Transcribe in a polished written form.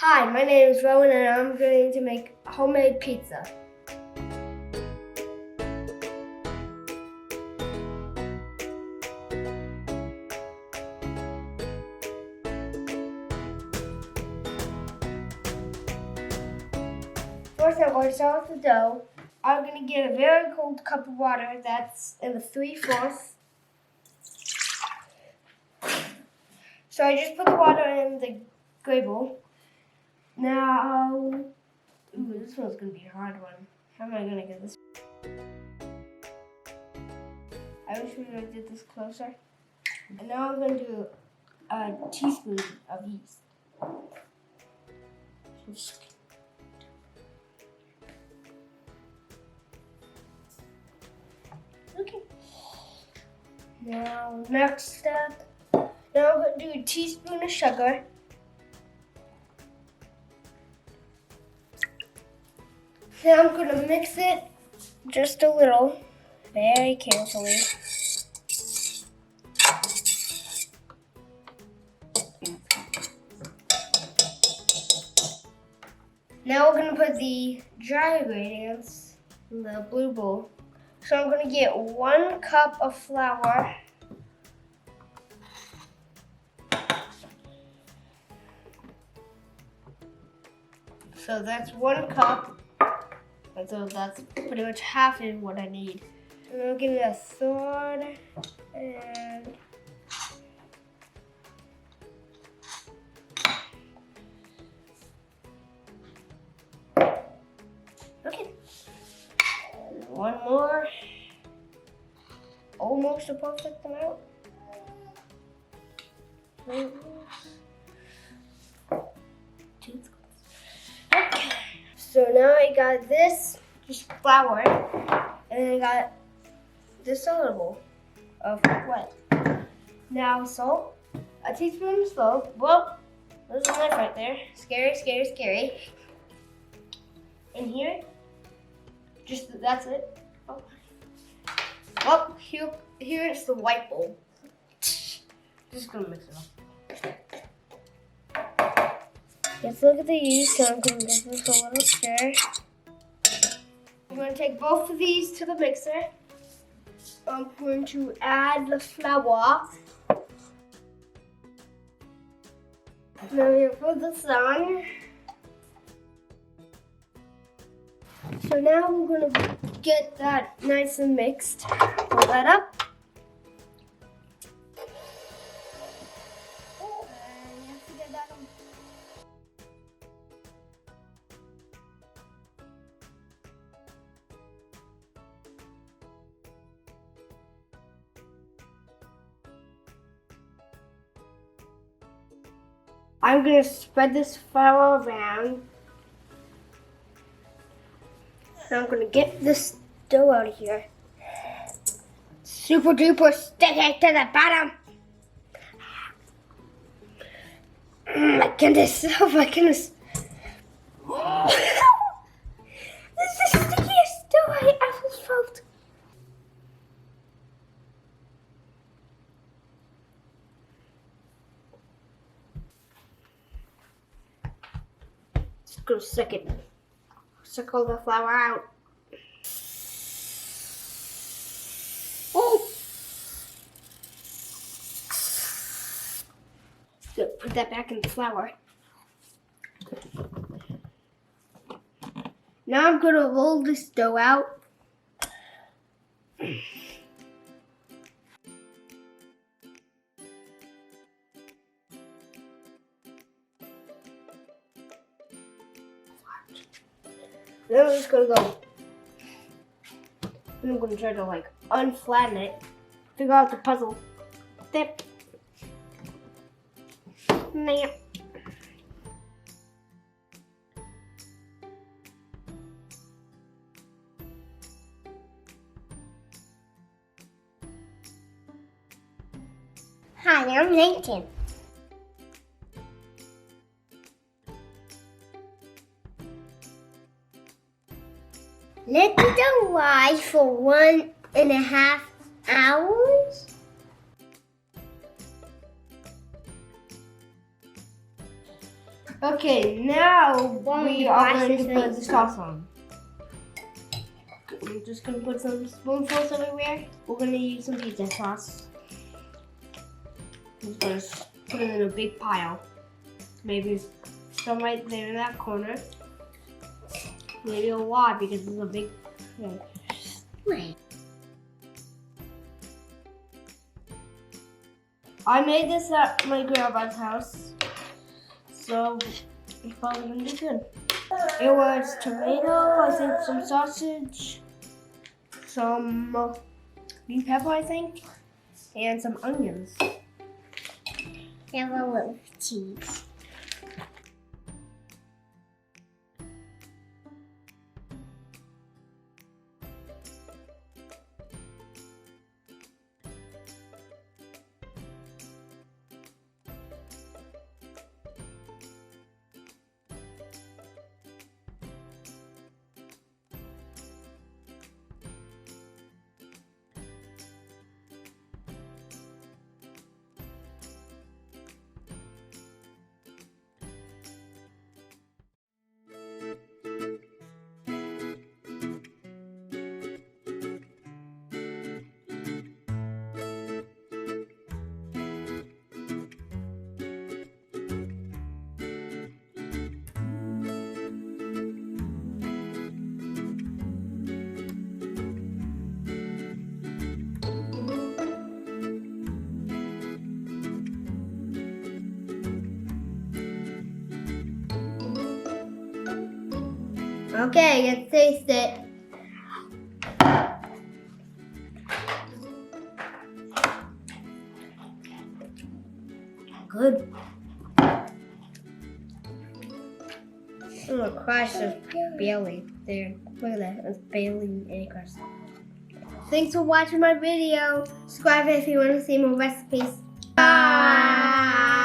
Hi, my name is Rowan and I'm going to make homemade pizza. First, I'm going to start with the dough. I'm going to get a very cold cup of water that's in the 3/4. So I just put the water in the gray bowl. Now, this one's going to be a hard one. How am I going to get this? I wish we would have did this closer. And now I'm going to do a teaspoon of yeast. Okay. Now, next step. Now I'm going to do a teaspoon of sugar. Now I'm going to mix it just a little, very carefully. Now we're going to put the dry ingredients in the blue bowl. So I'm going to get 1 cup of flour. So that's 1 cup. And so that's pretty much half of what I need. And I'll give it a third. And okay. One more. Almost a perfect amount. Okay. So now I got this, just flour, and I got this other bowl of wet. Now salt, a teaspoon of salt. Whoa, there's a knife right there. Scary, scary, scary. And here, just that's it. Oh. Well, here is the white bowl. Just gonna mix it up. Let's look at the yeast. So I'm gonna give this a little stir. I'm gonna take both of these to the mixer. I'm going to add the flour. Now we put this on. So now we're gonna get that nice and mixed. Pull that up. I'm gonna spread this flour around. And I'm gonna get this dough out of here. Super duper sticky to the bottom. Oh my goodness, oh my goodness. This is the stickiest dough I ever felt. Just gonna suck all the flour out. Oh! So put that back in the flour. Now I'm gonna roll this dough out. Then I'm just gonna go. And I'm gonna try to unflatten it. Figure out the puzzle. Dip. Nah. Hi, I'm Nathan. Let the dough rise for 1.5 hours. Okay, now we are going to put the things. sauce on. I'm just going to put some spoonfuls everywhere. We're going to use some pizza sauce. I'm just going to put it in a big pile. Maybe some right there in that corner. Maybe a lot because it's a big thing. Wait. I made this at my grandma's house, so it's probably gonna be good. It was tomato, I think some sausage, some green pepper, I think, and some onions. And a little cheese. Okay, let's taste it. Good. Oh, the crust is barely there. Look at that, it's barely any crust. Thanks for watching my video. Subscribe if you want to see more recipes. Bye.